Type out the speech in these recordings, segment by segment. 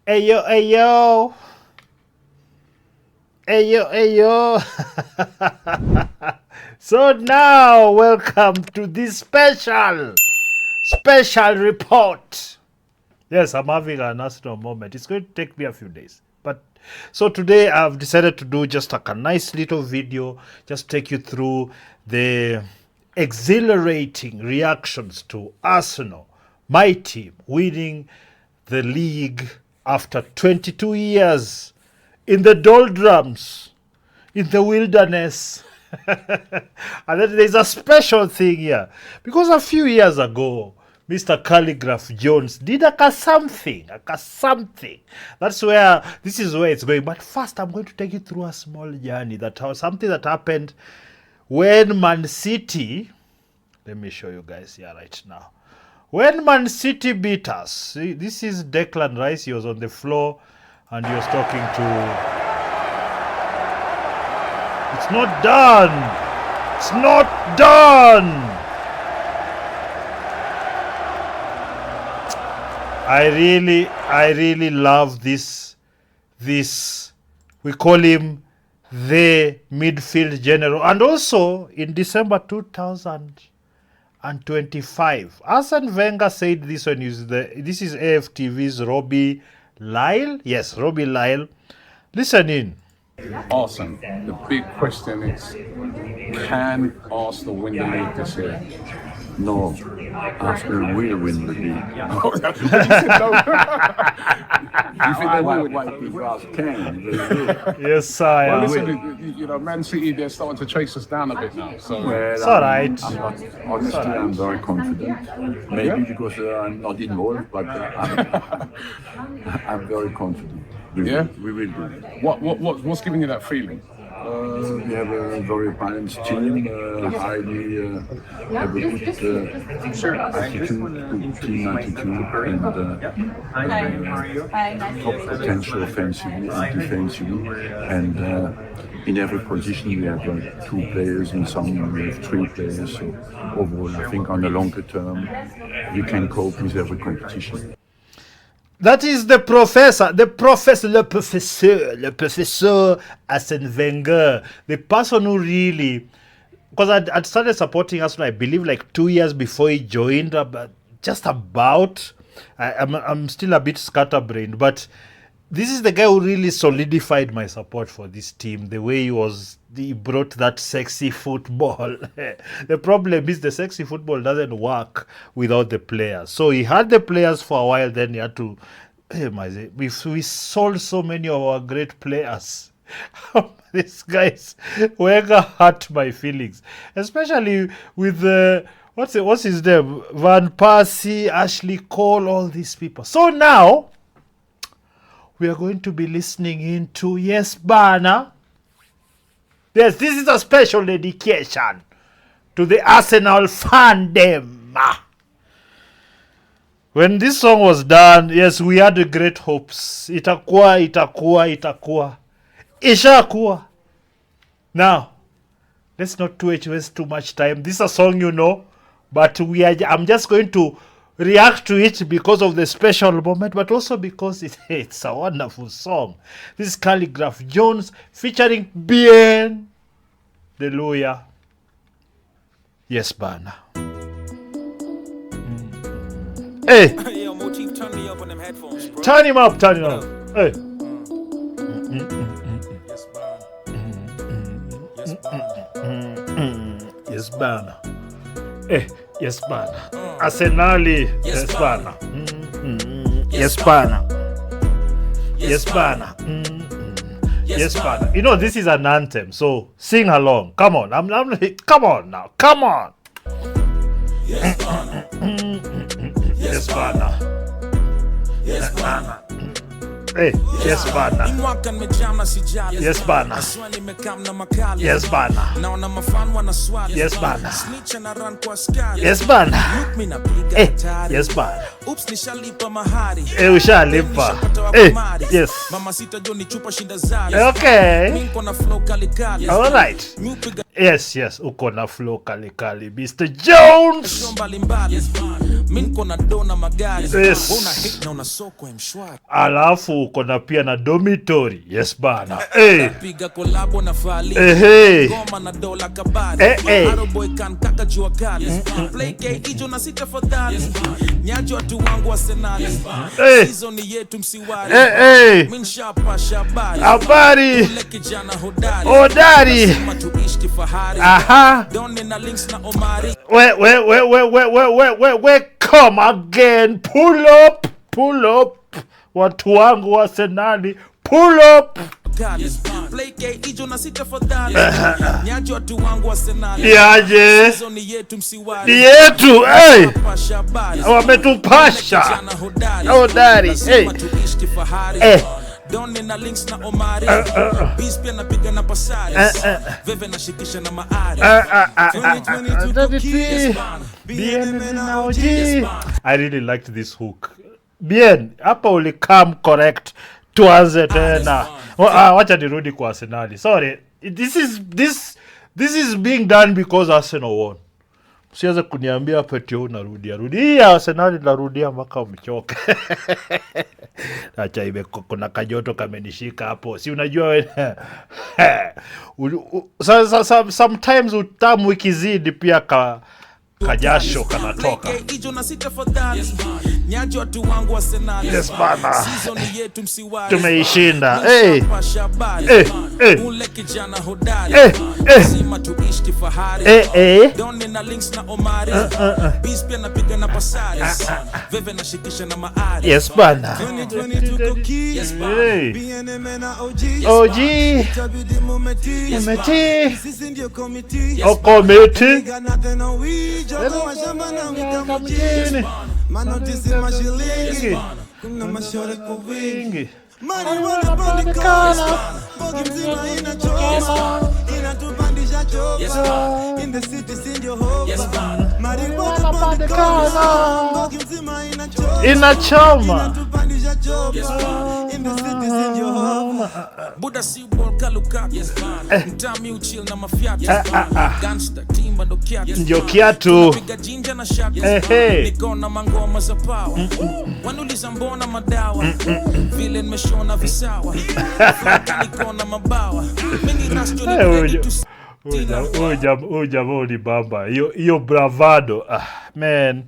Ayo, ayo. Ayo, ayo. So now, welcome to this special report. Yes, I'm having an Arsenal moment. It's going to take me a few days. But so today I've decided to do just like a nice little video, just take you through the exhilarating reactions to Arsenal, my team, winning the league after 22 years in the doldrums, in the wilderness. And then there's a special thing here because a few years ago, Mr. Khaligraph Jones did something. This is where it's going. But first, I'm going to take you through a small journey something that happened when Man City. Let me show you guys here right now. When Man City beat us, see, this is Declan Rice. He was on the floor and he was talking to. It's not done. It's not done. I really love this. We call him the midfield general. And also in December 2025, Arsene Wenger said this when this is AFTV's Robbie Lyle. Yes, Robbie Lyle. Listen in. Awesome. The big question is, can Arsenal win the league this year? No, Arsenal will win the league. You think they will? Why people can? They will. Yes, I Well, am. listen, Man City, they're starting to chase us down a bit now. So Well, It's all right. Honestly, I'm very confident. Maybe because I'm not involved, but I'm very confident. We will do it. what's giving you that feeling? We have a very balanced team, highly have a good attitude, good team attitude, and top potential offensively and defensively. And in every position we have 2 players, in some we have 3 players. So overall, I think on the longer term, we can cope with every competition. That is the professor Arsene Wenger, the person who really, because I'd started supporting Arsenal, I believe, like 2 years before he joined, I'm still a bit scatterbrained, but this is the guy who really solidified my support for this team. The way he brought that sexy football. The problem is the sexy football doesn't work without the players. So he had the players for a while, then he had to. We sold so many of our great players. These guys, Wenger hurt my feelings, especially with the what's his name, Van Persie, Ashley Cole, all these people. So now we are going to be listening into Bana. Yes, this is a special dedication to the Arsenal fandom. When this song was done, yes, we had great hopes. Itakuwa. Ishakuwa. Now, let's not waste too much time. This is a song you know, but I'm just going to react to it because of the special moment, but also because it's a wonderful song. This is Khaligraph Jones featuring Bien, the lawyer. Yes, Bana. Hey! Yo, Motif, turn me up on them headphones, bro. Turn him up. Hey! Yes, Bana. Yes, Bana. Hey, yes, Bana. Arsenali, yes, Bana. Yes, Bana. Yes, Bana. Yes, Bana. You know, this is an anthem, so sing along. Come on. Come on now. Come on. Yes, Bana. Yes, Bana. Yes, Bana. Hey, yes, Bana. Yes, Bana. Yes, Bana. Yes, Bana. Yes, Bana. Hey, yes, Bana. Hey, ushalipa. Hey, yes. Okay. All right. Yes, yes, uko na flow kali kali, Mr. Jones. Yes. Alafu uko na pia na dormitory. Yes bana. Hey. Hey. Hey. Hey. Habari. Hodari. Aha. We come again. Pull up. Watu wangu wa Arsenali. Pull up. Yaje. Ni yetu. Hey. Wametupasha. Hodari. Hey. Hey. Don na links na Omari Beast pia napiga na Pasaris Veve na shikisha na Maari 2022 Bien na OG. I really liked this hook. Bien, hapa uli come correct. Tuanze tena. Wacha nirudi kwa Arsenal. Sorry. This is being done because Arsenal won. Usianze kuniambia peti unarudia. Hii Arsenal inarudia mpaka umechoka. Acha ibe kuna kajoto kamenishika hapo. Si unajua wewe. Sometimes utamu ikizidi pia kajasho kanatoka. Yes bana. Tumeishinda. Hey. Hey. Hey. Hey. Yes bana. OG. Committee. Manotisi mashilingi kuna mashore kwa wingi marijuana pandikana bogi mzima inachoma inatupandisha choka in the city sindio hoba marijuana pandikana bogi mzima inachoma inatupandisha choka in the city sindio hoba Buda si ball kaluka mtami uchill na mafiatu gangster timba ndo kiatu ndio kiatu piga jinja na shaka niko na mangoma za power wanuliza mbona madawa vile nimeshona visawa niko na mabawa mimi rasto ni ready to jamoni baba hiyo bravado man.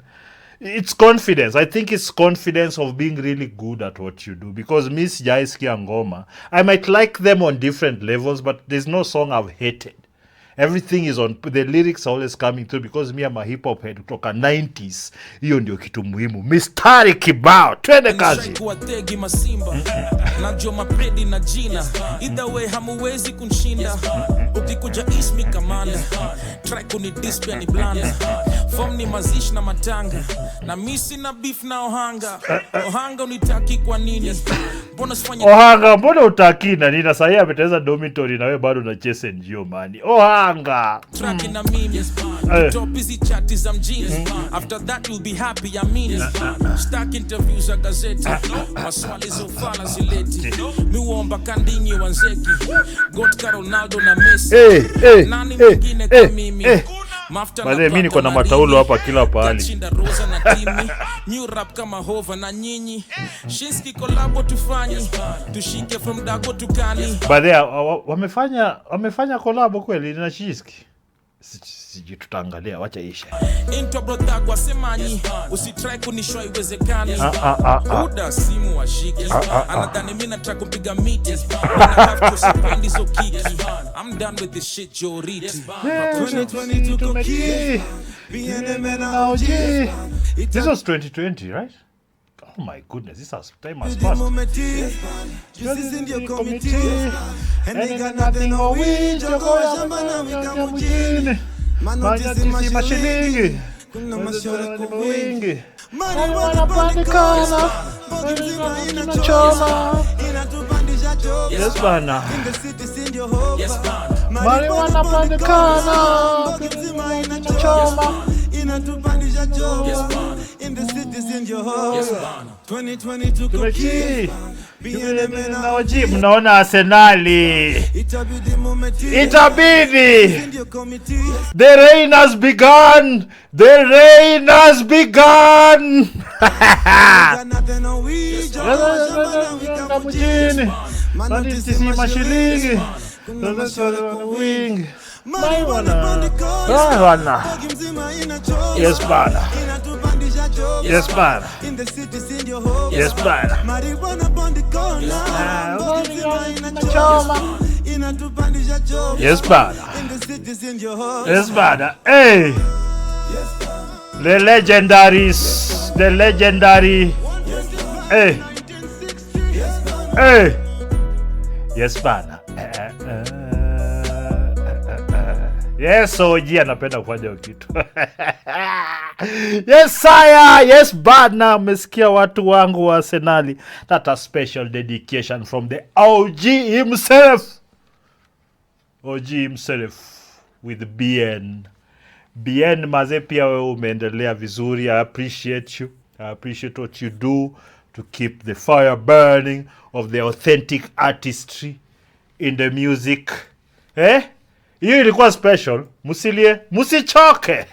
It's confidence. I think it's confidence of being really good at what you do. Because Miss Jaiskia Ngoma, I might like them on different levels, but there's no song I've hated. Everything is on, the lyrics are always coming through because me am a hip hop head kutoka 90s. Hiyo ndio kitu muhimu. Mistari kibao. Twende kazi. Kuwategi masimba. Najua mapedi na jina. Either way hamuwezi kunshinda. Ukikuja ismi kamanda. Try kuni display ni blanda. Form ni mazishi na matanga. Na misi na beef na Ohanga. Ohanga unitaki kwa nini? Ohanga mbona utaki na nini? Sasa ameteza dormitory na wewe bado na chase NGO mani. Ohanga. Tracking na mimi. Top busy chat za mjini. After that you'll be happy I mean it. Stack interviews za gazeti. Maswali zofala zileti. Miuomba kandinyi wanzeki. Got Ronaldo na Messi. Nani mwingine kama mimi? Baadaye mimi niko na mataulo hapa kila pahali. Chinda Rosa na Timi, new rap kama Hova na nyinyi. Shinski collabo tufanye, tushike from Dago to Kani. Baadaye wamefanya collabo kweli na Shinski. Siji tutaangalia, wacha ishe. Intro brother kwa semani, usitry kunishow iwezekani. Buda simu washiki, anadhani mimi nataka kumpiga miti. I have to spend this kiki. I'm done with this shit Joriti. 2022 koki. This was 2020, right? Oh my goodness, this has time has passed. Just in your committee. And they got nothing on we. Manotisi mashilingi kuna mashore kwa wingi marijuana pandikana bogi mzima inachoma inatupandisha choka. Yes bana. In the city sindio hoba marijuana pandikana bogi mzima inachoma inatupandisha choka. In the city sindio hoba 2022 koki Mnaona Arsenali. Itabidi. The rain has begun. The rain has begun. Mashilingi. Wing. Yes, Bana. Yes, Bana. Yes, Bana. Yes, Bana. Yes, Bana. Hey! The legendaries. The legendary. Hey! Hey! Yes, Bana. Yes, OG anapenda kufanya hiyo kitu. Yes, sire. Yes, Bana. Mmesikia watu wangu wa Arsenali. That a special dedication from the OG himself. OG himself with BN. BN maze pia wewe umeendelea vizuri. I appreciate you. I appreciate what you do to keep the fire burning of the authentic artistry in the music. Eh? Hiyo ilikuwa special. Musilie, musichoke.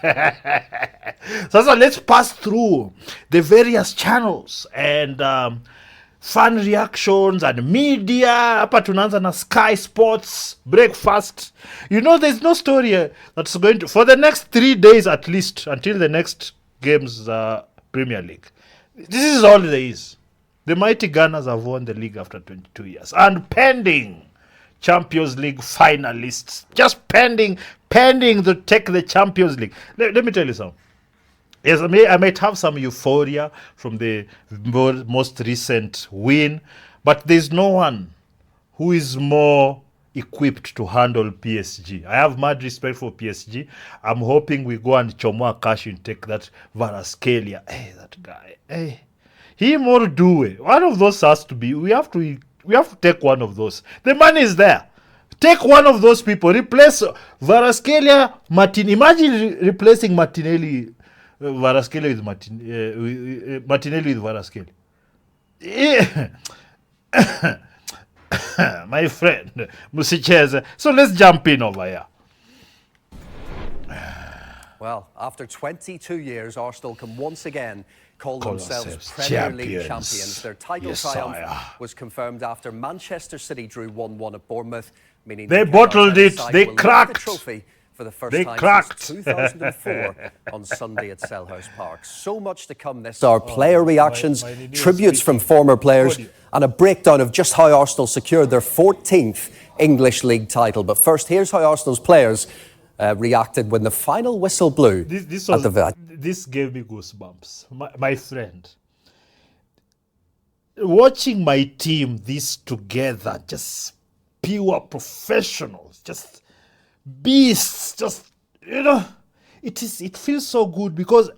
Sasa let's pass through the various channels and fun reactions and media. Hapa tunaanza na Sky Sports breakfast. You know there's no story that's going to for the next 3 days at least until the next games Premier League. This is all there is. The mighty Gunners have won the league after 22 years and pending Champions League finalists. Just pending to take the Champions League. Let me tell you something. Yes, I might have some euphoria from the most recent win, but there's no one who is more equipped to handle PSG. I have mad respect for PSG. I'm hoping we go and chomoa cash and take that Varaskelia. Hey, that guy. Hey, he more do it. One of those has to be. We have to take one of those. The money is there. Take one of those people. Replace Varaskelia, Imagine replacing Martinelli, Varaskelia with Martinelli with Varaskelia. My friend, Musicheze. So let's jump in over here. Well, after 22 years, Arsenal can once again call themselves Premier League champions. Their title triumph was confirmed after Manchester City drew 1-1 at Bournemouth, meaning they bottled it. They cracked the trophy for the first time since 2004 on Sunday at Selhurst Park. So much to come this. Our player reactions, tributes from former players, and a breakdown of just how Arsenal secured their 14th English League title. But first, here's how Arsenal's players reacted when the final whistle blew. This gave me goosebumps, my friend. Watching my team this together, just pure professionals, just beasts, just it feels so good because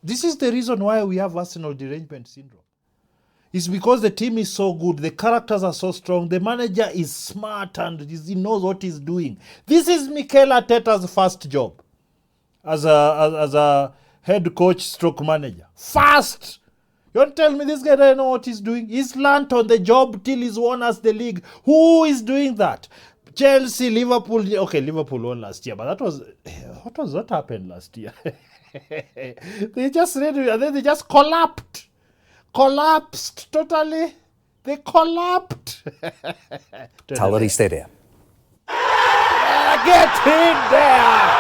this is the reason why we have Arsenal derangement syndrome. It's because the team is so good, the characters are so strong, the manager is smart and he knows what he's doing. This is Mikel Arteta's first job as a head coach stroke manager. First! You want to tell me this guy doesn't know what he's doing? He's learnt on the job till he's won us the league. Who is doing that? Chelsea, Liverpool. Okay, Liverpool won last year, but that was what happened last year? They just collapsed totally. They collapsed. Vitality Stadium. Get in there!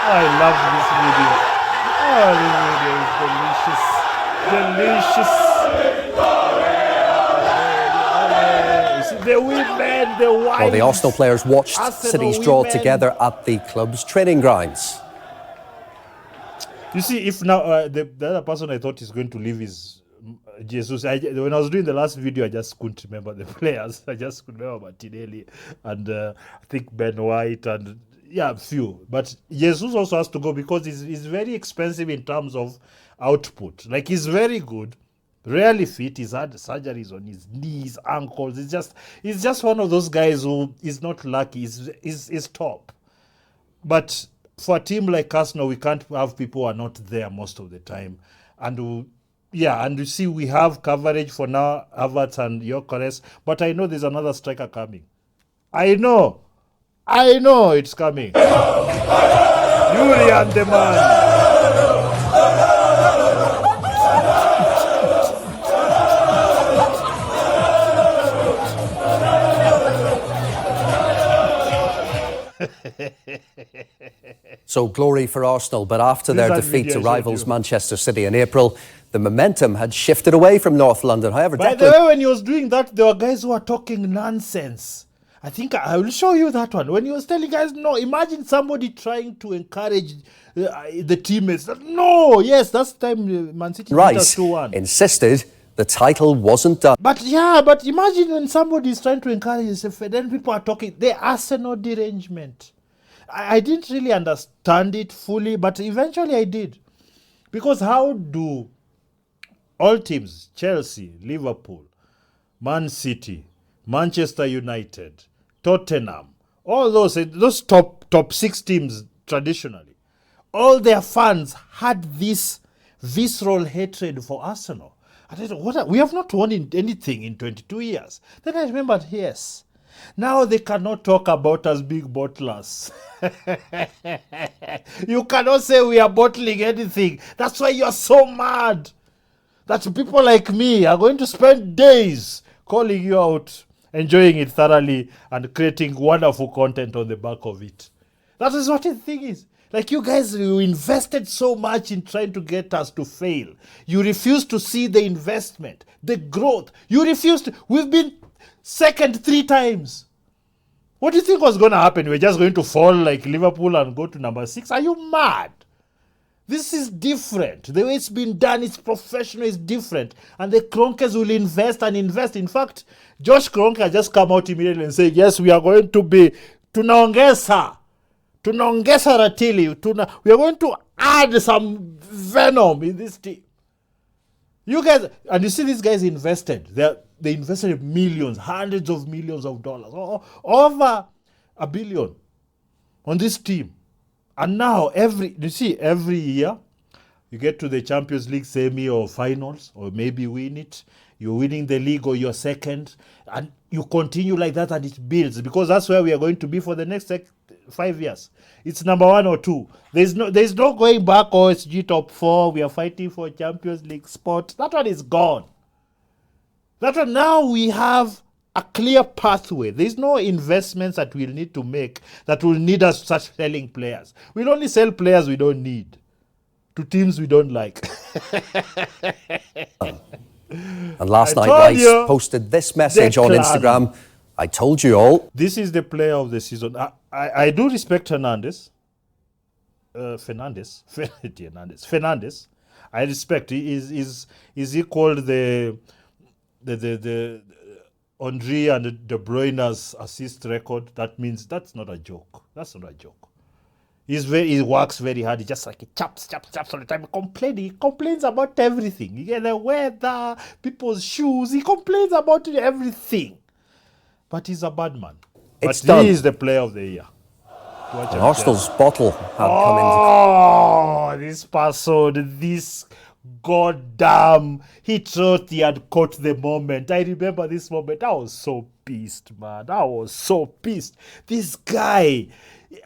I love this video. Oh, this video is delicious. The women, the wives. Well, the Arsenal players watched City's draw together at the club's training grounds. You see, if now the other person I thought is going to leave is Jesus. When I was doing the last video, I just couldn't remember the players. I just couldn't remember Martinelli and I think Ben White and a few. But Jesus also has to go because he's very expensive in terms of output. Like, he's very good, rarely fit. He's had surgeries on his knees, ankles. He's just one of those guys who is not lucky. He's top. But for a team like Arsenal, we can't have people who are not there most of the time. And Yeah, and you see, we have coverage for now, Havertz and Gyökeres, but I know there's another striker coming. I know it's coming. Julian the man. So glory for Arsenal, but after This their is defeat to video I showed rivals you. Manchester City in April, the momentum had shifted away from North London. However, By the way, when he was doing that, there were guys who were talking nonsense. I think I will show you that one. When he was telling guys, no, imagine somebody trying to encourage the teammates. No, yes, that's the time Man City beat us Rice 2-1. insisted the title wasn't done. But yeah, but imagine when somebody is trying to encourage himself, then people are talking, the Arsenal derangement. I didn't really understand it fully, but eventually I did. Because how do all teams, Chelsea, Liverpool, Man City, Manchester United, Tottenham, all those top 6 teams traditionally, all their fans had this visceral hatred for Arsenal. I thought, we have not won anything in 22 years. Then I remembered, yes, now they cannot talk about us being bottlers. You cannot say we are bottling anything. That's why you are so mad that people like me are going to spend days calling you out, enjoying it thoroughly, and creating wonderful content on the back of it. That is what the thing is. Like, you guys, you invested so much in trying to get us to fail. You refuse to see the investment, the growth. You refuse to. We've been second 3 times. What do you think was going to happen? We're just going to fall like Liverpool and go to number 6? Are you mad? This is different. The way it's been done, it's professional, it's different. And the Kroenkes will invest and invest. In fact, Josh Kroenke has just come out immediately and say, yes, we are going to be tunaongeza ratili. We are going to add some venom in this team. You guys, and you see these guys invested. They invested millions, hundreds of millions of dollars, over $1 billion on this team. And now every year you get to the Champions League semi or finals, or maybe win it. You're winning the league or you're second, and you continue like that, and it builds, because that's where we are going to be for the next 5 years. It's number 1 or 2. There's no going back. OSG top 4. We are fighting for Champions League spot. That one is gone. That one, now we have a clear pathway. There's no investments that we'll need to make that will need us to start selling players. We'll only sell players we don't need to teams we don't like. And last night, Rice posted this message on Instagram. I told you all. This is the player of the season. I do respect Fernandes. I respect. He is equal the Henry and De Bruyne's assist record. That means that's not a joke. He works very hard. He just like he chaps all the time. He complains about everything. You get the weather, people's shoes. He complains about everything. But he's a bad man. It's but done. He is the player of the year. And Arsenal's bottle had come into. Oh, this person, this goddamn. He thought he had caught the moment. I remember this moment. I was so pissed, man. This guy.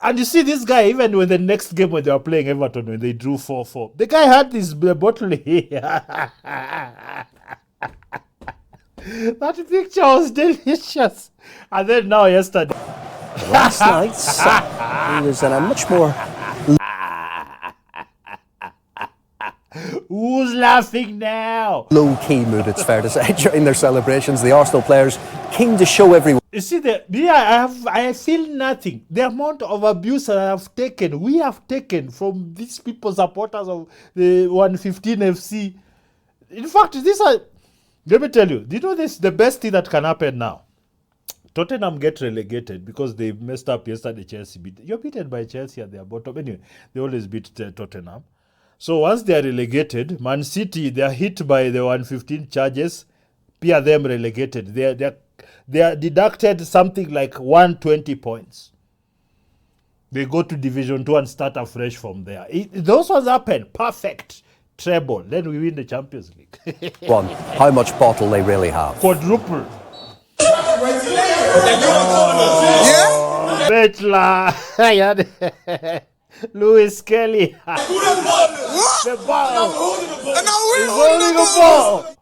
And you see this guy, even when the next game when they were playing Everton, when they drew 4-4, the guy had this bottle here. That picture was delicious. And then now yesterday. Last night, he was in a much more Who's laughing now? low-key mood, it's fair to say, during their celebrations. The Arsenal players keen to show everyone. You see, I feel nothing. The amount of abuse that we have taken from these people, supporters of the 115 FC. In fact, let me tell you, do you know this? The best thing that can happen now. Tottenham get relegated because they messed up yesterday. Chelsea beat. You're beaten by Chelsea at their bottom. Anyway, they always beat Tottenham. So once they are relegated, Man City, they are hit by the 115 charges. Peer them relegated. They are deducted something like 120 points. They go to Division 2 and start afresh from there. Those ones happen. Perfect. treble, then we win the Champions League. One, how much bottle they really have. Quadruple. Yeah? Betla. Lewis Kelly. The ball. And now we're He's holding holding the a balls. ball.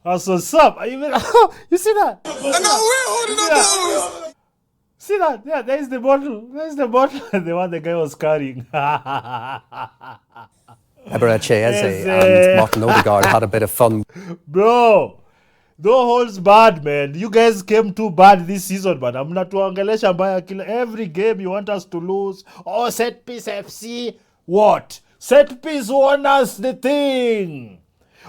That's what's up. You see that? And now we're holding the balls. See that? Yeah, there's the bottle. There's the bottle. The one the guy was carrying. Eberechi Eze Yes, and Martin Odegaard had a bit of fun. Bro, no holds bad, man. You guys came too bad this season, man. I'm not tuongelesha mbaya kila. Every game you want us to lose. Oh, set piece FC. What? Set piece won us the thing.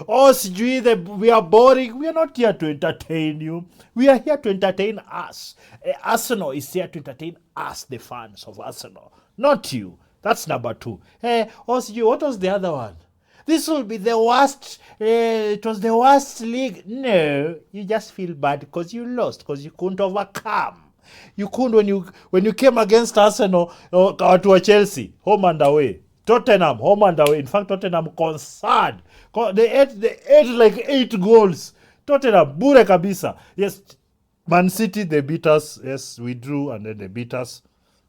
Oh, sijui, we are boring. We are not here to entertain you. We are here to entertain us. Arsenal is here to entertain us, the fans of Arsenal. Not you. That's number two. Oh, sijui, what was the other one? This will be the worst. It was the worst league. No, you just feel bad because you lost, because you couldn't overcome. You couldn't when you came against Arsenal or to Chelsea, home and away. Tottenham, home and away. In fact, Tottenham concerned. They ate like 8 goals. Tottenham, bure kabisa. Yes, Man City, they beat us. Yes, we drew and then they beat us.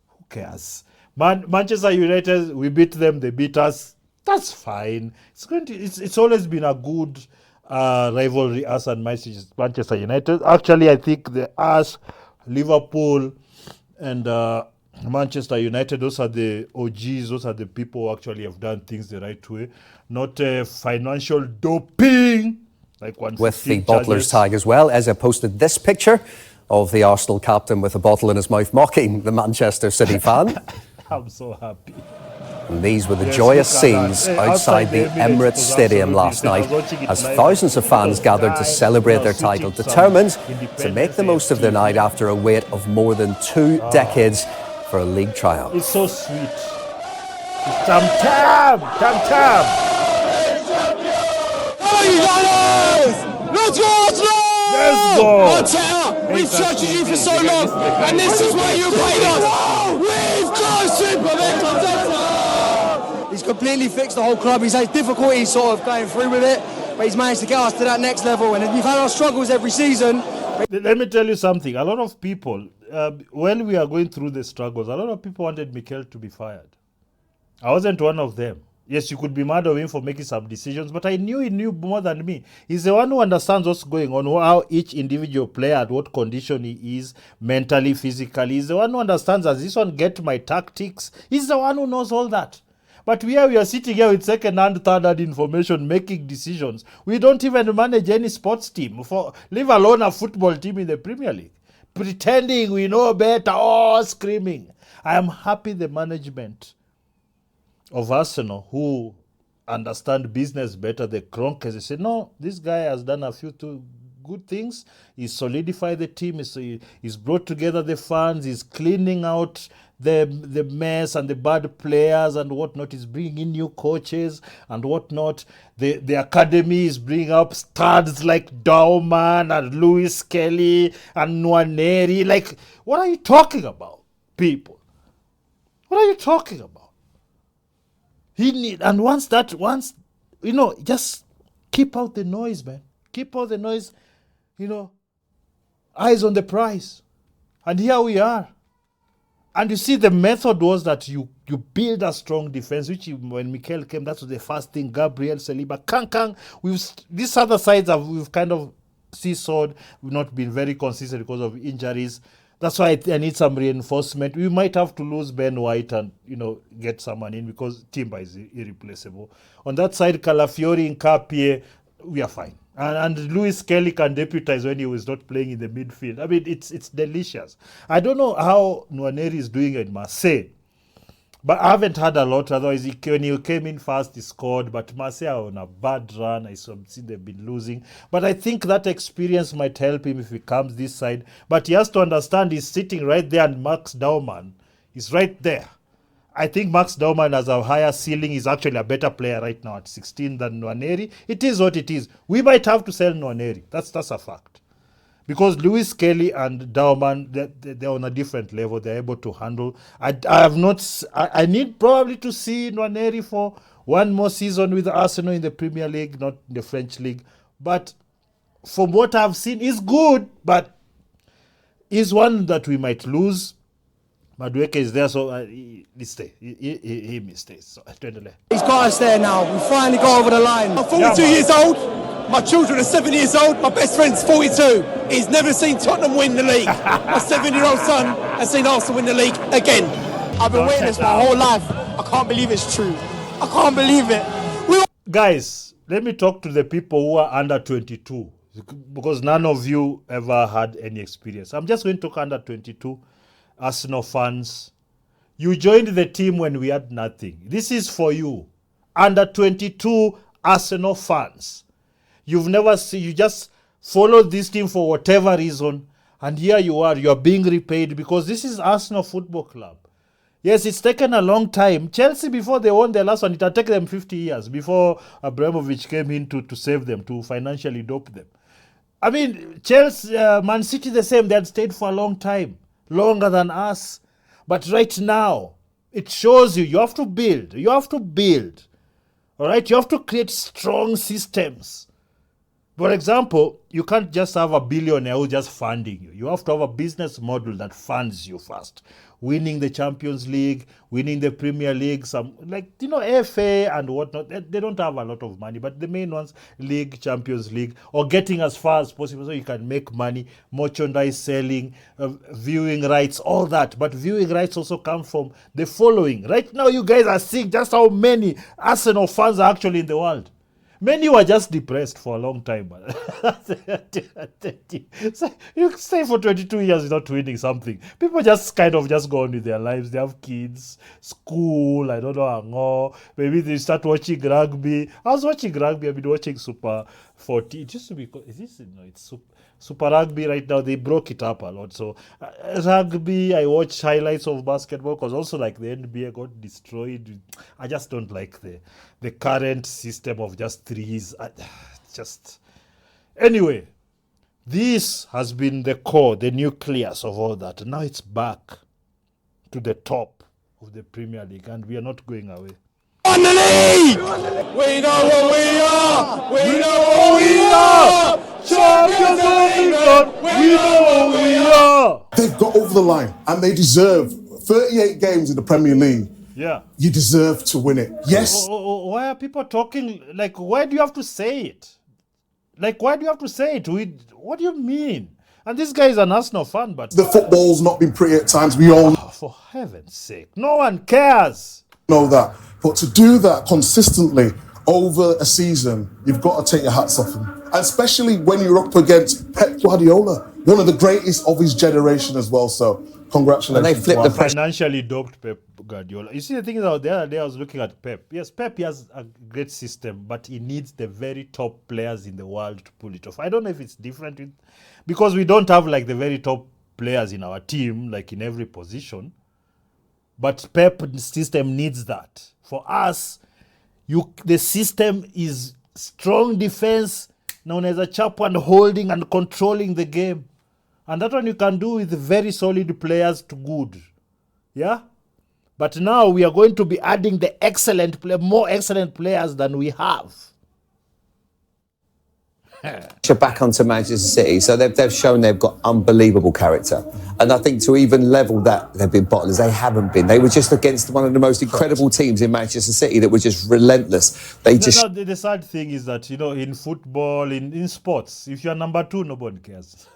Who cares? Manchester United, we beat them, they beat us. That's fine. It's always been a good rivalry, us and Manchester United. Actually, I think us, Liverpool, and Manchester United, those are the OGs, those are the people who actually have done things the right way. Not financial doping, like one With the bottler's tag as well. Eze posted this picture of the Arsenal captain with a bottle in his mouth mocking the Manchester City fan. I'm so happy. And these were the Yes, joyous look at scenes that. outside the Outside the Emirates Emirates was Stadium absolutely last night I was watching it as live. thousands of fans Because gathered to guys celebrate were their switching title, some determined to independent make the most of their team. night after a wait of more than 2 decades for a league triumph. It's so sweet. It's tam-tam! Tam-tam! Let's go, Arsenal! Let's go! Arteta, we've trusted you for so long, and this is where you paid us. We've got Superman Arteta! He's completely fixed the whole club. He's had difficulty sort of going through with it, but he's managed to get us to that next level. And we've had our struggles every season. Let me tell you something. A lot of people, when we are going through the struggles, a lot of people wanted Mikel to be fired. I wasn't one of them. Yes, you could be mad at him for making some decisions, but I knew he knew more than me. He's the one who understands what's going on, how each individual player, at what condition he is, mentally, physically. He's the one who understands, as this one get my tactics. He's the one who knows all that. But we are sitting here with second-hand, third-hand information, making decisions. We don't even manage any sports team, leave alone a football team in the Premier League. Pretending we know better, screaming. I am happy the management of Arsenal, who understand business better, the Kroenkes, they say, no, this guy has done a few good things. He's solidified the team. He's brought together the fans. He's cleaning out the mess and the bad players and whatnot. He's bringing in new coaches and whatnot. The academy is bringing up studs like Dauman and Lewis Kelly and Nwaneri. Like, what are you talking about, people? What are you talking about? Just keep out the noise, man. Keep out the noise, eyes on the prize. And here we are. And you see, the method was that you build a strong defense, which when Mikel came, that was the first thing. Gabriel, Saliba, Kang. These other sides we've kind of seesawed. We've not been very consistent because of injuries. That's why I need some reinforcement. We might have to lose Ben White and, get someone in because Timber is irreplaceable. On that side, Calafiori and Kapie, we are fine. And Lewis Kelly can deputize when he was not playing in the midfield. I mean, it's delicious. I don't know how Nwaneri is doing at Marseille, but I haven't had a lot. Otherwise, when he came in fast, he scored. But Marseille are on a bad run. I see they've been losing. But I think that experience might help him if he comes this side. But he has to understand he's sitting right there, and Max Dauman is right there. I think Max Dauman has a higher ceiling. He's actually a better player right now at 16 than Nwaneri. It is what it is. We might have to sell Nwaneri. That's a fact. because Lewis Kelly and Dauman, they're on a different level. They're able to handle. I have not. I need probably to see Nwaneri for one more season with Arsenal in the Premier League, not in the French league. But from what I've seen, he's good, but he's one that we might lose. Madueke is there, so he stay. He mistakes. So He's got us there now. We finally got over the line. I'm 42 years old. My children are 7 years old. My best friend's 42. He's never seen Tottenham win the league. My 7-year-old son has seen Arsenal win the league again. I've been waiting this my whole life. I can't believe it's true. I can't believe it. Guys, let me talk to the people who are under 22, because none of you ever had any experience. I'm just going to talk under 22 Arsenal fans. You joined the team when we had nothing. This is for you. Under 22 Arsenal fans. You've never seen, you just followed this team for whatever reason, and here you are being repaid, because this is Arsenal Football Club. Yes, it's taken a long time. Chelsea, before they won their last one, it had taken them 50 years before Abramovich came in to save them, to financially dope them. I mean, Chelsea, Man City the same. They had stayed for a long time, longer than us. But right now, it shows you have to build. You have to build. All right? You have to create strong systems. For example, you can't just have a billionaire who's just funding you. You have to have a business model that funds you first. Winning the Champions League, winning the Premier League, some like, FA and whatnot. They don't have a lot of money, but the main ones, League, Champions League, or getting as far as possible so you can make money, merchandise selling, viewing rights, all that. But viewing rights also come from the following. Right now, you guys are seeing just how many Arsenal fans are actually in the world. Many were just depressed for a long time. So you stay for 22 years without winning something. People just kind of just go on with their lives. They have kids, school, I don't know, maybe they start watching rugby. I was watching rugby. I've been watching Super 40. It used to be, it's Super Rugby right now. They broke it up a lot. So rugby, I watch highlights of basketball, because also like the NBA got destroyed. I just don't like the current system of just threes. Anyway, this has been the core, the nucleus of all that. Now it's back to the top of the Premier League, and we are not going away. On the league! We know what we are! We know what we are! Champions of England! We know what we are! They've got over the line, and they deserve 38 games in the Premier League. Yeah. You deserve to win it. Yes. Why are people talking, like, why do you have to say it? Like, why do you have to say it? What do you mean? And this guy is an Arsenal fan, but... The football's not been pretty at times. We all for heaven's sake. No one cares. know that. But to do that consistently over a season, you've got to take your hats off him. And especially when you're up against Pep Guardiola, one of the greatest of his generation as well. So congratulations. And they flipped the pressure. Financially doped Pep Guardiola. You see, the thing is out there, I was looking at Pep. Yes, Pep has a great system, but he needs the very top players in the world to pull it off. I don't know if it's different because we don't have like the very top players in our team, like in every position. But Pep's system needs that. For us, the system is strong defense, known as a chap one holding and controlling the game. And that one you can do with very solid players to good. Yeah? But now we are going to be adding the more excellent players than we have. Back onto Manchester City, so they've shown they've got unbelievable character, and I think to even level that, they've been bottlers. They haven't been. They were just against one of the most incredible teams in Manchester City that were just relentless. The sad thing is that, in football, in sports, if you're number 2, nobody cares.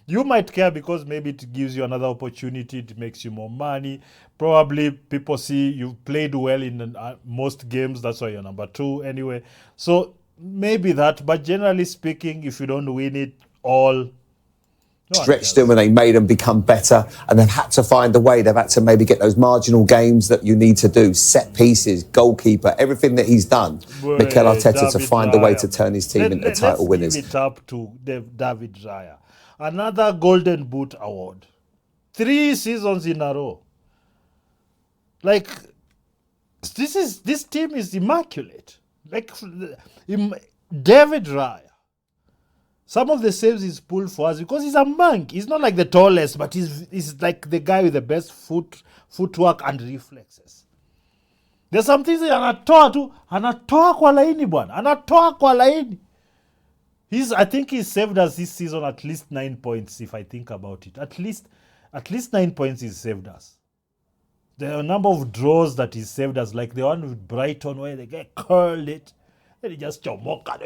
You might care because maybe it gives you another opportunity, it makes you more money. Probably people see you've played well in most games, that's why you're number 2 anyway. So maybe that, but generally speaking, if you don't win it all, stretched them and they made them become better, and they've had to find a way. They've had to maybe get those marginal games that you need to do, set pieces, goalkeeper, everything that he's done. Mikel Arteta to find a way to turn his team into title winners. Let's give it up to David Raya. Another Golden Boot award. 3 seasons in a row. Like, this team is immaculate. Like, David Raya, Some of the saves he's pulled for us because he's a monk. He's not like the tallest, but he's like the guy with the best footwork and reflexes. There's some things anatoa kwa laini bwana. Anatoa kwa laini. I think he's saved us this season at least 9 points if I think about it. At least 9 points he's saved us. There are a number of draws that he's saved us, like the one with Brighton where they get curled it. Then he just chomoka.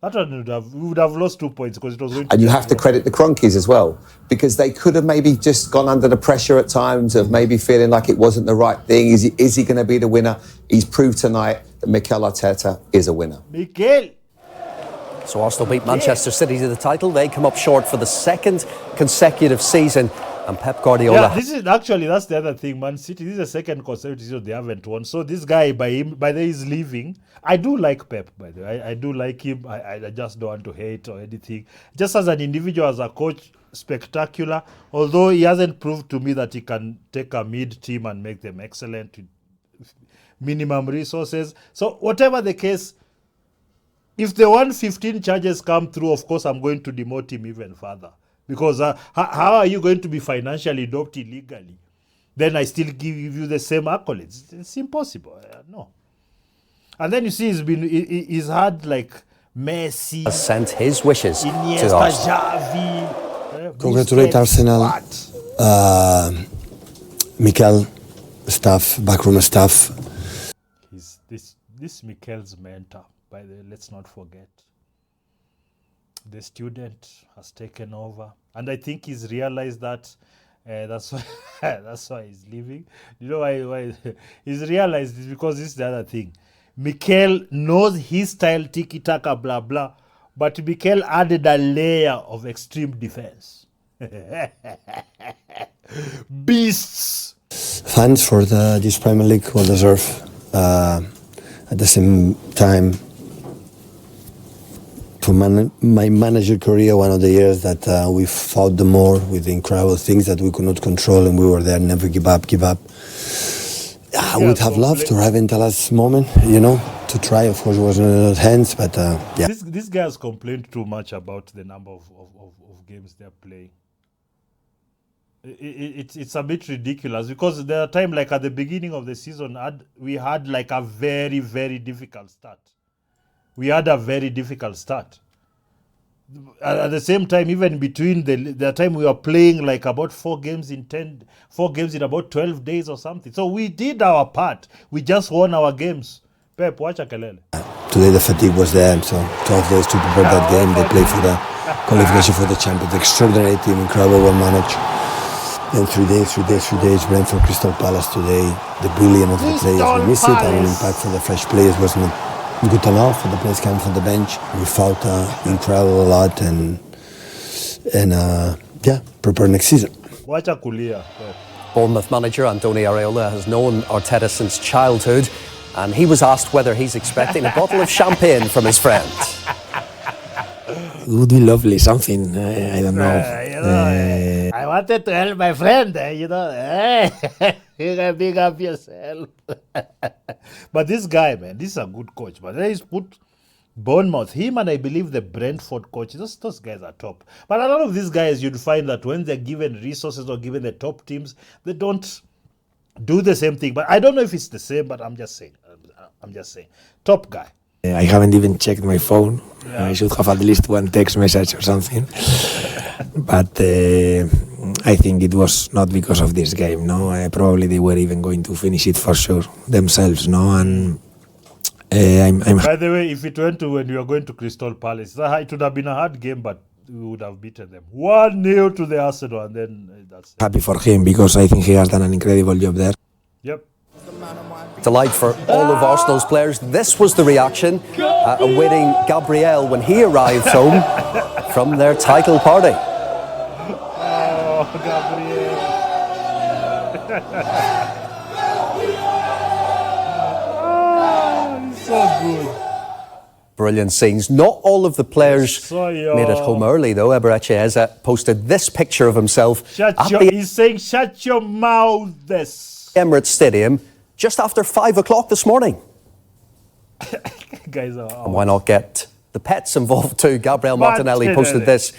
That one we would have lost 2 points because it was going to. And you have to credit the Cronkies as well, because they could have maybe just gone under the pressure at times of maybe feeling like it wasn't the right thing. Is he going to be the winner? He's proved tonight that Mikel Arteta is a winner. Mikel. So Arsenal beat Manchester City to the title. They come up short for the second consecutive season. And Pep Guardiola. Yeah, that's the other thing, Man City. This is the second consecutive season they haven't won. So this guy, by the way, he's leaving. I do like Pep, by the way. I do like him. I just don't want to hate or anything. Just as an individual, as a coach, spectacular. Although he hasn't proved to me that he can take a mid team and make them excellent with minimum resources. So whatever the case, if the 115 charges come through, of course, I'm going to demote him even further. Because how are you going to be financially doped illegally? Then I still give you the same accolades. It's impossible. No. And then you see he's had like Messi. Has sent his wishes Iniesta, to Arsenal. Xavi. Congratulate Arsenal. Mikel, staff, backroom staff. This Mikel's mentor, by the way, let's not forget. The student has taken over, and I think he's realized that that's why he's leaving. You know why he's realized this? Because this is the other thing. Mikel knows his style, tiki-taka, blah blah, but Mikel added a layer of extreme defense. Beasts. Fans for this Premier League will deserve. At the same time, for my manager career, one of the years that we fought the more with the incredible things that we could not control, and we were there, never give up. I would have loved to have in the last moment, to try. Of course, it wasn't in our hands, but yeah. This guy has complained too much about the number of games they're playing. It's a bit ridiculous because there are times, like at the beginning of the season, we had like a very, very difficult start. We had a very difficult start. At the same time, even between the time we were playing like about 4 games in about 12 days or something. So we did our part. We just won our games. Pep, watch a kelele. Today the fatigue was there, so 12 days to prepare that game. They played for the qualification for the Champions. Extraordinary team, incredible, well managed. Then 3 days, Brentford, Crystal Palace today. The brilliance of the players, we missed it. Our impact for the fresh players wasn't good enough for the players coming from the bench. We fought incredible a lot and prepare next season. Watch a kulia. Bournemouth manager Andoni Areola has known Arteta since childhood, and he was asked whether he's expecting a bottle of champagne from his friend. It would be lovely, something, I don't know. I wanted to help my friend, you can big up yourself. But this guy, man, this is a good coach. But he's put Bournemouth, him and I believe the Brentford coach, those guys are top. But a lot of these guys, you'd find that when they're given resources or given the top teams, they don't do the same thing. But I don't know if it's the same, but I'm just saying. Top guy. I haven't even checked my phone. Yeah. I should have at least one text message or something. But I think it was not because of this game, no? Probably they were even going to finish it for sure themselves, no? And I'm By the way, if it went to when we were going to Crystal Palace, it would have been a hard game, but we would have beaten them 1-0 to the Arsenal, and then that's happy for him because I think he has done an incredible job there. Yep. Delight for all of Arsenal's players. This was the reaction awaiting Gabriel when he arrived home from their title party. Oh, Gabriel. Oh, he's so good. Brilliant scenes. Not all of the players made it home early, though. Eberechieza posted this picture of himself he's saying, shut your mouth, Emirates Stadium just after 5 o'clock this morning. Guys, and why not get the pets involved too. Gabriel Martinelli posted this.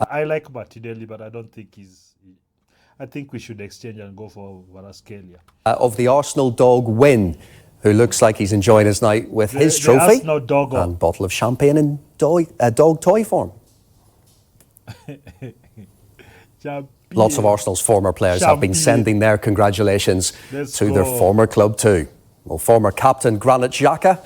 I like Martinelli, but I don't think I think we should exchange and go for Varaskelia. Of the Arsenal dog Win, who looks like he's enjoying his night with his trophy and bottle of champagne in dog toy form. Lots of Arsenal's former players have been sending their congratulations to their former club too. Well, former captain Granit Xhaka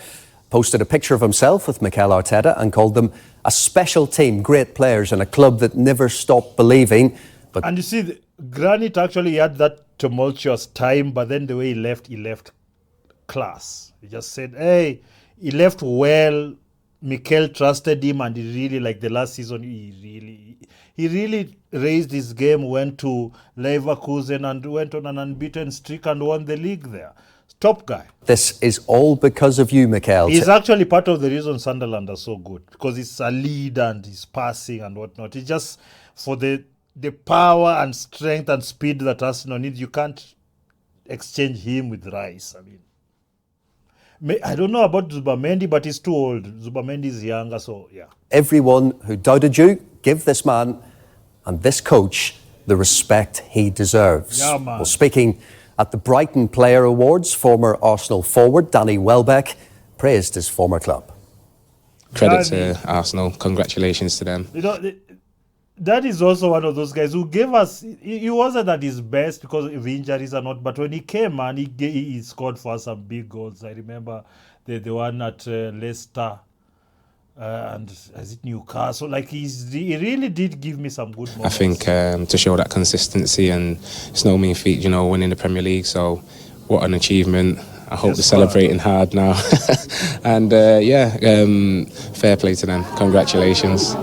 posted a picture of himself with Mikel Arteta and called them a special team, great players and a club that never stopped believing. And you see, Granit actually had that tumultuous time, but then the way he left class. He just said, hey, he left well. Mikel trusted him, and he really, like the last season, he really raised his game, went to Leverkusen and went on an unbeaten streak and won the league there. Top guy. This is all because of you, Mikel. He's actually part of the reason Sunderland are so good, because he's a lead and he's passing and whatnot. It's just for the power and strength and speed that Arsenal needs. You can't exchange him with Rice. I mean, I don't know about Zubamendi, but he's too old. Zubamendi is younger, so yeah. Everyone who doubted you, give this man and this coach the respect he deserves. Yeah, man. Well, speaking at the Brighton Player Awards, former Arsenal forward Danny Welbeck praised his former club. Credit to Arsenal. Congratulations to them. You know, that is also one of those guys who gave us. He wasn't at his best because of injuries or not, but when he came, man, he scored for us some big goals. I remember the one at Leicester and is it Newcastle? Like he really did give me some good moments. I think to show that consistency, and it's no mean feat, you know, winning the Premier League. So what an achievement. I hope they're celebrating hard now. And fair play to them. Congratulations.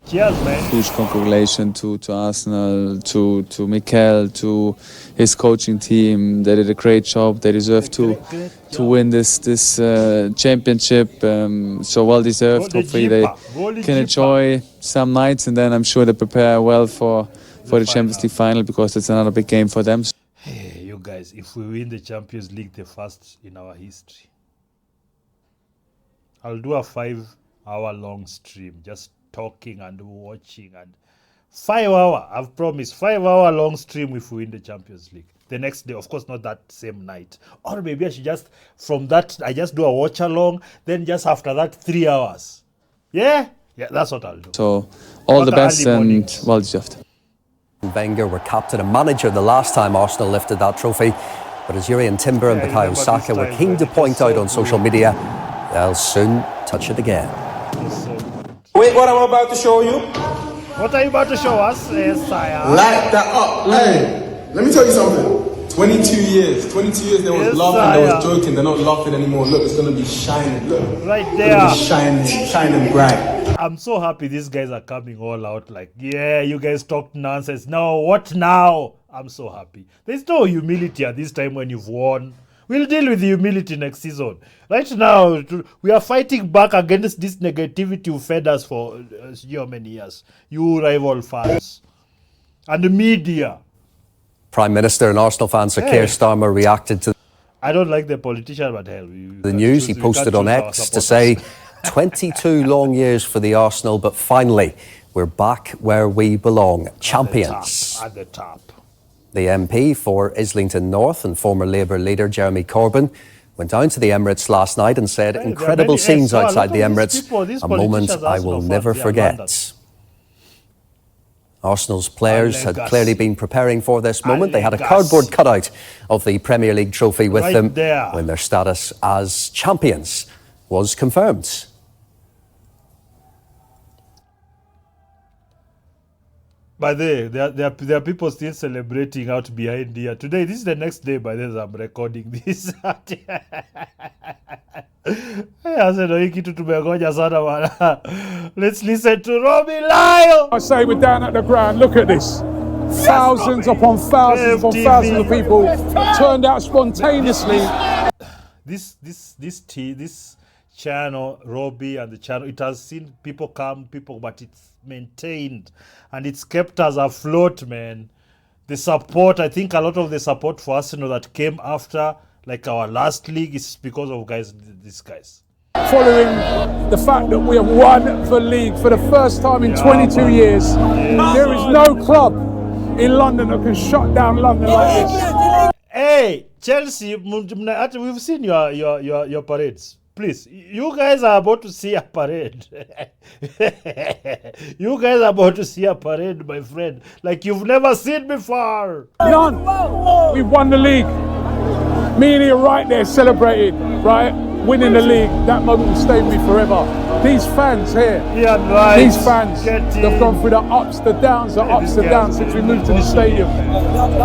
Cheers, man. Huge congratulations to Arsenal, to Mikel, to his coaching team. They did a great job. They deserve to win this championship. So well deserved. Hopefully they can enjoy some nights, and then I'm sure they prepare well for the Champions League final, because it's another big game for them. Hey, you guys, if we win the Champions League, the first in our history, I'll do a 5-hour-long stream, just talking and watching, and 5 hour, I've promised, 5-hour long stream if we win the Champions League. The next day, of course, not that same night. Or maybe I should just, from that, I just do a watch along, then just after that, 3 hours. Yeah? Yeah, that's what I'll do. So, all the best and well deserved. Wenger were captain and manager the last time Arsenal lifted that trophy. But as Yuri and Timber and Bukayo Saka were keen to point out on social media, they'll soon touch it again. Wait, what I'm about to show you? What are you about to show us? Sire? Light that up. Hey, let me tell you something. 22 years they was laughing, they was joking, they're not laughing anymore. Look, it's gonna be shining, look. Right there. It's gonna be shining bright. I'm so happy these guys are coming all out like, yeah, you guys talked nonsense. No, what now? I'm so happy. There's no humility at this time when you've won. We'll deal with the humility next season. Right now, we are fighting back against this negativity you fed us for so many years. You rival fans. And the media. Prime Minister and Arsenal fan Sir Keir Starmer reacted to I don't like the politician, but hell. The news. He posted on X to say, 22 long years for the Arsenal, but finally, we're back where we belong. Champions. At the top. The MP for Islington North and former Labour leader Jeremy Corbyn went down to the Emirates last night and said incredible scenes outside the Emirates, a moment I will never forget. Arsenal's players had clearly been preparing for this moment. They had a cardboard cutout of the Premier League trophy with them when their status as champions was confirmed. By the way, there are people still celebrating out behind here. Today, this is the next day by then I'm recording this. Let's listen to Robbie Lyle. I say we're down at the ground. Look at this. Thousands upon thousands upon thousands of people turned out spontaneously. This channel, Robbie and the channel, it has seen people come, but it's maintained and it's kept us afloat, man. The support, I think a lot of the support for Arsenal that came after, like our last league, is because of these guys. following the fact that we have won the league for the first time in 22 years. There is no club in London that can shut down London like this. Hey, Chelsea, we've seen your parades. Please, you guys are about to see a parade. You guys are about to see a parade, my friend, like you've never seen before. None. We've won the league. Me and you right there celebrating, right? Winning the league. That moment will stay with me forever. These fans here, these fans, they've gone through the ups, the downs, since we moved to the stadium.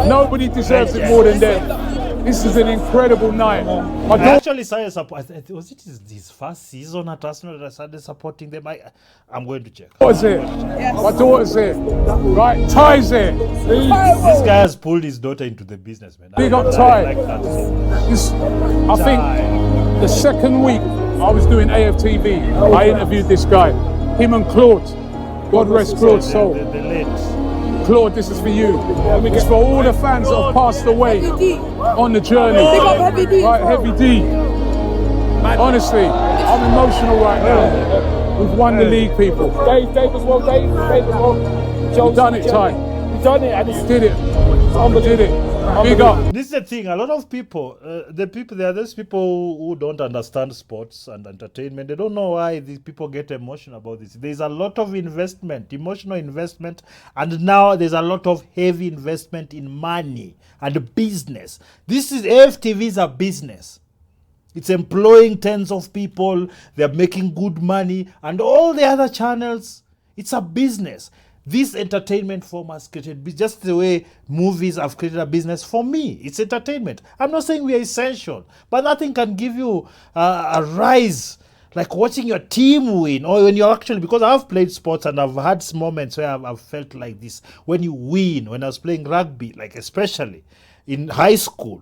Nobody deserves it more than them. This is an incredible night. I actually started support. Was it his first season at Arsenal that I started supporting them? I'm going to check. What's here? My daughter's here. Right? Ty's here. This guy has pulled his daughter into the business, man. Big up Ty. Like that. I think the second week I was doing AFTV, I interviewed this guy. Him and Claude. God rest Claude's soul. The late. Claude, this is for you. It's for all the fans that have passed away on the journey. Right, Heavy D. Honestly, I'm emotional right now. We've won the league, people. Dave as well, Dave as well. You've done it, Ty. You've done it, and you did it. You did it. Big up. This is the thing. A lot of people, there are those people who don't understand sports and entertainment. They don't know why these people get emotional about this. There's a lot of investment, emotional investment, and now there's a lot of heavy investment in money and business. This is AFTV is a business. It's employing tens of people. They're making good money, and all the other channels. It's a business. This entertainment form has created, just the way movies have created a business. For me, it's entertainment. I'm not saying we are essential, but nothing can give you a rise like watching your team win, or when you're actually, because I've played sports and I've had moments where I've felt like this. When you win, when I was playing rugby, like especially in high school,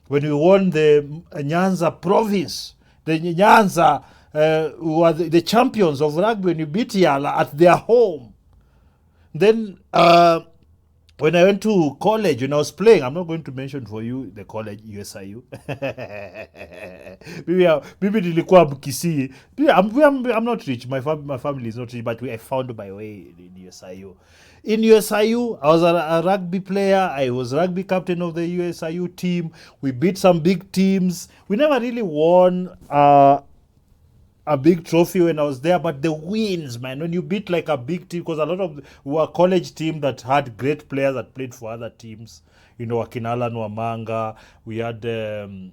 when we won the Nyanza province, the Nyanza who are the champions of rugby, when you beat Yala at their home. Then when I went to college, when I was playing, I'm not going to mention for you the college, USIU. Maybe nilikuwa Kisii. I'm not rich. My family is not rich, but I found my way in USIU. In USIU, I was a rugby player. I was rugby captain of the USIU team. We beat some big teams. We never really won a big trophy when I was there, but the wins, man, when you beat like a big team, because a lot of were college team that had great players that played for other teams, Akinala Nwamanga, we had the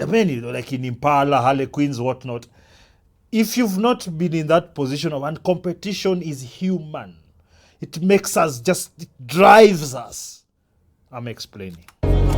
many, like in Impala, Harlequins, whatnot. If you've not been in that position and competition is human, it makes us it drives us. I'm explaining.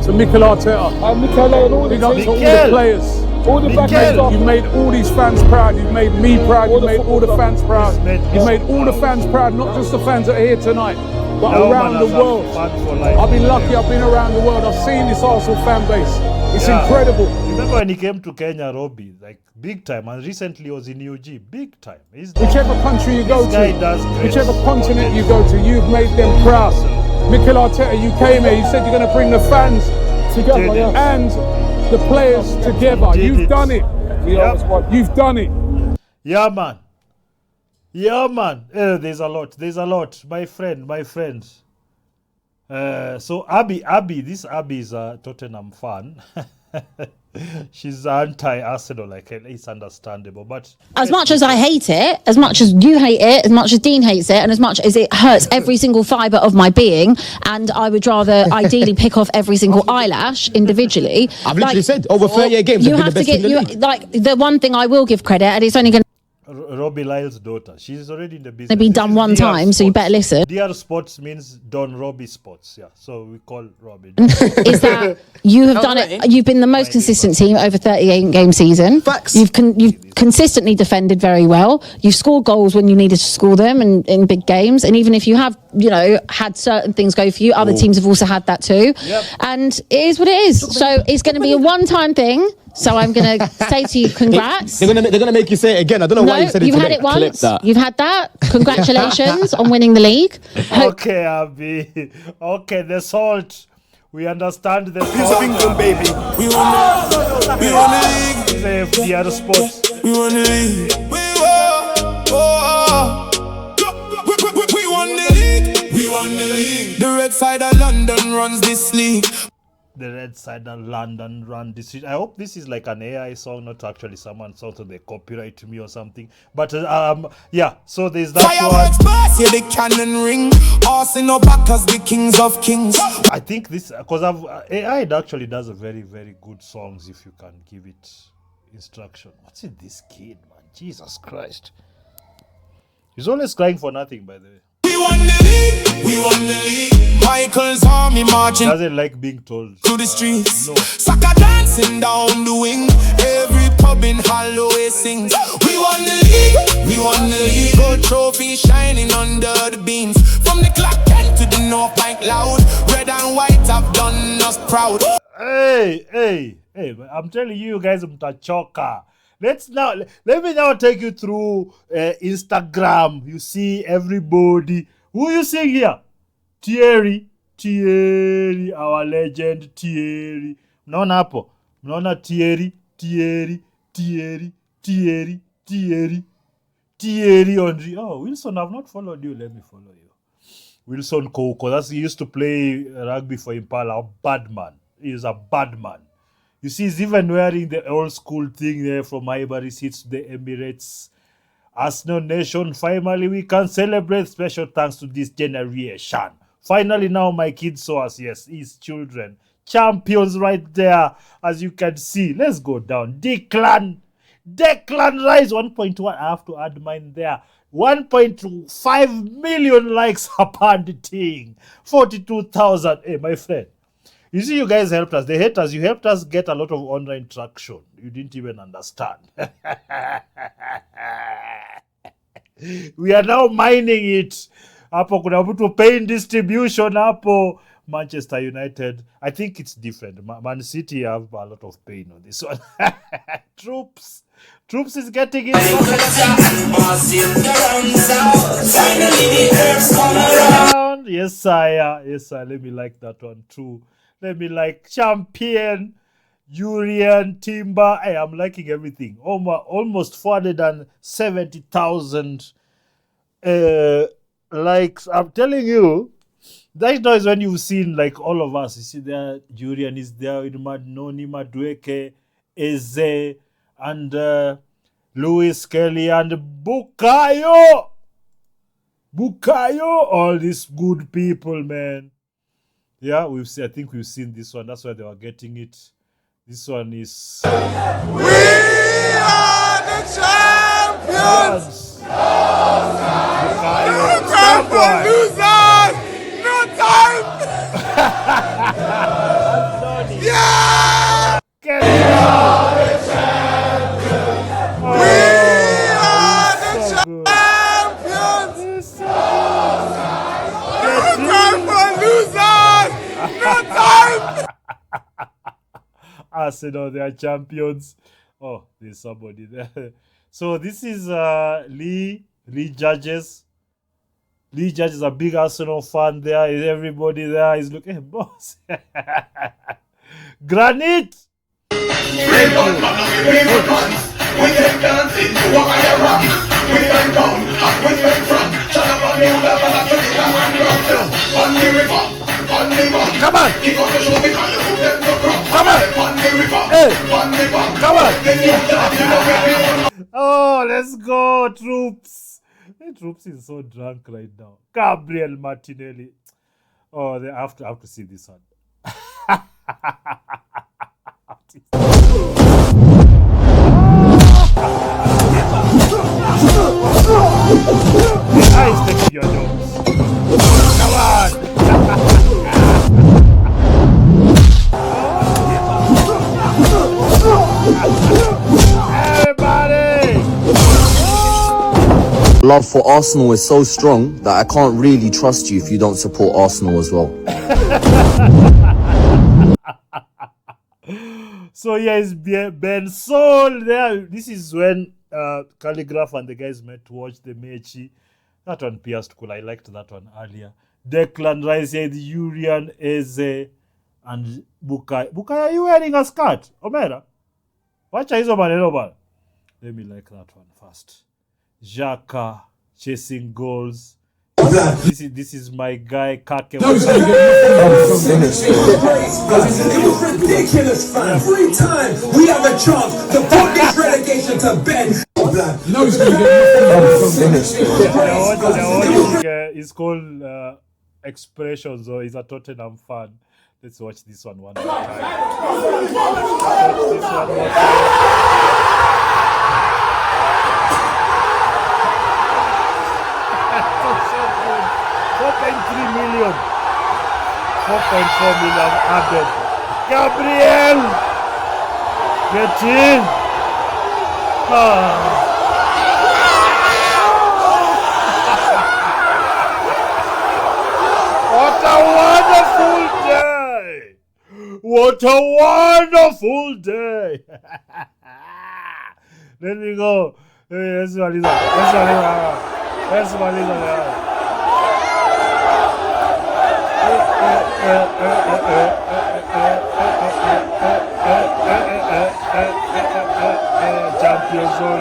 So Mikel Arteta, Mikel and all big up to all the players. All the back you made all these fans proud. You've made me proud. You've made all the fans proud. You've made all the fans proud, not just the fans that are here tonight, but around the world. I've been lucky. I've been around the world. I've seen this Arsenal fan base. It's incredible. Remember when he came to Kenya, Robbie, like big time, and recently he was in UG, big time. Whichever country you go to, whichever continent you go to, you've made them proud. Mikel Arteta, you came here. You said you're going to bring the fans together and the players together. You've done it. You've done it. Yeah, man. Yeah, man. There's a lot. My friend. So Abby, this Abby is a Tottenham fan. She's anti-Arsenal, like it's understandable. But as much as I hate it, as much as you hate it, as much as Dean hates it, and as much as it hurts every single fibre of my being, and I would rather ideally pick off every single eyelash individually. I've literally said over 38 games. You have to get the one thing I will give credit, and it's only going to. Robbie Lyle's daughter. She's already in the business. They've been done one time, so you better listen. DR Sports means Don Robbie Sports. Yeah, so we call Robbie. Is that you have done it? You've been the most consistent team over 38 game season. Facts. You've consistently defended very well. You've scored goals when you needed to score them in big games. And even if you have, had certain things go for you, other teams have also had that too. Yep. And it is what it is. So it's going to be a one-time thing. So I'm going to say to you, congrats. They're going to make you say it again. I don't know why you said it. You've had it once. You've had that. Congratulations on winning the league. Okay, Abby. Okay, the salt. We understand the salt. England, baby. We won the league. Say FDR Sports. We won the league. We won the league. We won the league. The red side of London runs this league. The red side of London run this. I hope this is like an AI song, not actually someone song so they copyright me or something. But yeah, so there's that Fireworks one. burst, hear the cannon ring. Us in our back as the kings of kings. I think this, because AI actually does a very, very good songs if you can give it instruction. What's in this kid, man? Jesus Christ. He's always crying for nothing, by the way. We won the league. We won the league. Michael's army marching. Doesn't like being told. Through the streets. No. Soccer dancing down the wing. Every pub in Holloway sings. We won the league. We won the league. Gold trophy shining under the beams. From the clock 10 to the North Bank loud. Red and white have done us proud. Hey, I'm telling you guys, I'm a choker. Let me now take you through Instagram. You see everybody. Who you seeing here? Thierry, our legend Thierry. Mnaona hapo? Mnaona Thierry Henry. Oh, Wilson, I've not followed you. Let me follow you. Wilson Kouko. He used to play rugby for Impala. A bad man. He is a bad man. You see, he's even wearing the old school thing there from Ivory Seats to the Emirates. Arsenal Nation, finally we can celebrate. Special thanks to this generation. Finally now my kids saw us. Yes, his children. Champions right there, as you can see. Let's go down. Declan Rise 1.1. I have to add mine there. 1.5 million likes upon the thing. 42,000. Hey, my friend. You see, you guys helped us. The haters, you helped us get a lot of online traction. You didn't even understand. We are now mining it. Hapo kuna mtu paying distribution hapo. Manchester United. I think it's different. Man City have a lot of pain on this one. Troops is getting it. Yes, sire. Let me like that one too. Let me like Champion, Urian, Timber. Hey, I'm liking everything. Almost 470,000 likes. I'm telling you, that is when you've seen like all of us. You see there, Urian is there with Noni Madueke, Eze, and Lewis Kelly and Bukayo. All these good people, man. Yeah, I think we've seen this one. That's why they were getting it. This one is We are the champions! No time for losers! No time! Yeah! Get We are the champions! We are the champions! No time for losers! No time! Arsenal, they are champions. Oh, there's somebody there. So this is Lee Judges. Lee Judges, a big Arsenal fan there. Is everybody there? He's looking, hey, boss. Granite. Come on! Hey! Come on! Oh, let's go, Troops! Hey, Troops is so drunk right now. Gabriel Martinelli. Oh, I have to see this one. I is taking your jobs. Come on! Everybody! Love for Arsenal is so strong that I can't really trust you if you don't support Arsenal as well. So yes, Ben Sol there. This is when Khaligraph and the guys met to watch the Mechi. That one pierced cool. I liked that one earlier. Declan Rice said Urian, Eze, and Bukai. Bukai, are you wearing a skirt? Omera? Wacha hizo maneno bana. Let me like that one first. Xhaka chasing goals. This is my guy Kake. It was ridiculous, fam. 3 times we have a chance to put this relegation to bed. It's called Expressions, or is a Tottenham fan. Let's watch this one more time. Let's watch this one more time. 4.3 million. 4.4 million added. Gabriel! Get in! What a wonderful day! What a wonderful day! Let me go. Let's maliza. Champions, ole, ole.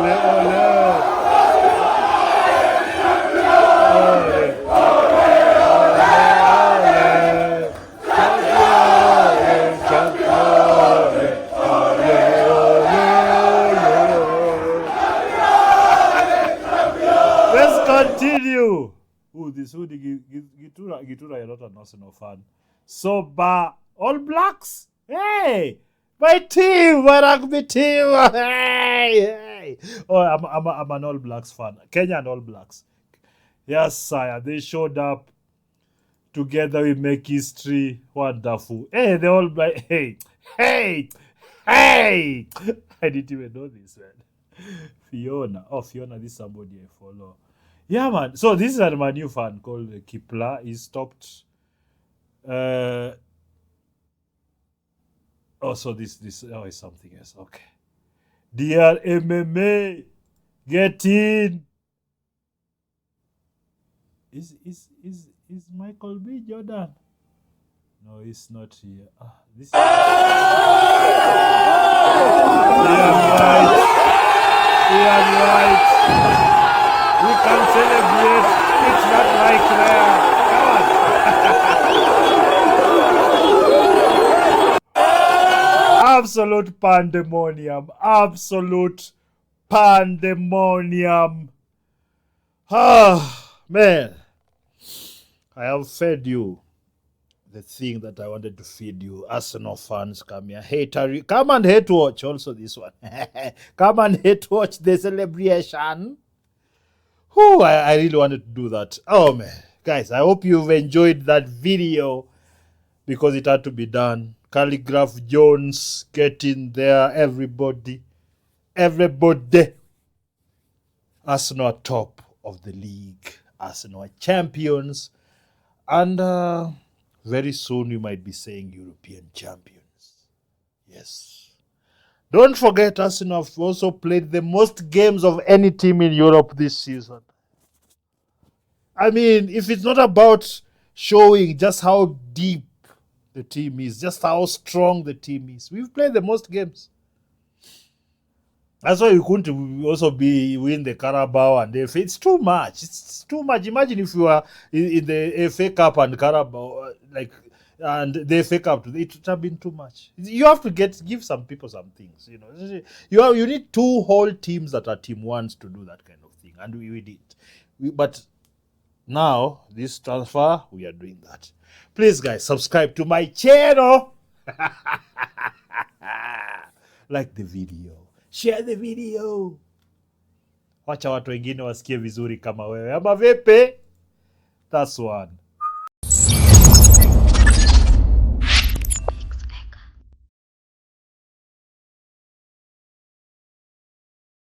Let's continue. Who the Gitura you're not an Arsenal fan. Soba All Blacks. Hey, my team, my rugby team. Hey. Oh, I'm an All Blacks fan. Kenyan All Blacks. Yes, sire. They showed up. Together we make history. Wonderful. Hey, they all Black. Hey. I didn't even know this, man. Fiona. Oh, Fiona, this is somebody I follow. Yeah, man. So this is my new fan called Kipla. He stopped. So this is something else. Okay. Dear MMA, get in. Is Michael B. Jordan? No, he's not here. This. Yeah, right. We can celebrate. It's not like there. Come on. Absolute pandemonium. Absolute pandemonium. Man. I have fed you the thing that I wanted to feed you. Arsenal fans, come here. Come and hate watch also this one. Come and hate watch the celebration. I really wanted to do that. Oh, man. Guys, I hope you've enjoyed that video because it had to be done. Khaligraph Jones, get in there. Everybody. Arsenal are top of the league. Arsenal are champions. And very soon we might be saying European champions. Yes. Don't forget, Arsenal have also played the most games of any team in Europe this season. I mean, if it's not about showing just how deep the team is, just how strong the team is, we've played the most games. That's why you couldn't also win the Carabao and the FA. It's too much. It's too much. Imagine if you are in the FA Cup and Carabao, and the FA Cup, it would have been too much. You have to give some people some things. You need 2 whole teams that are team ones to do that kind of thing, and we did. But now this transfer, we are doing that. Please, guys, subscribe to my channel. Like the video. Share the video. Wacha watu wengine wasikie vizuri kama wewe. Ama vipi? That's one.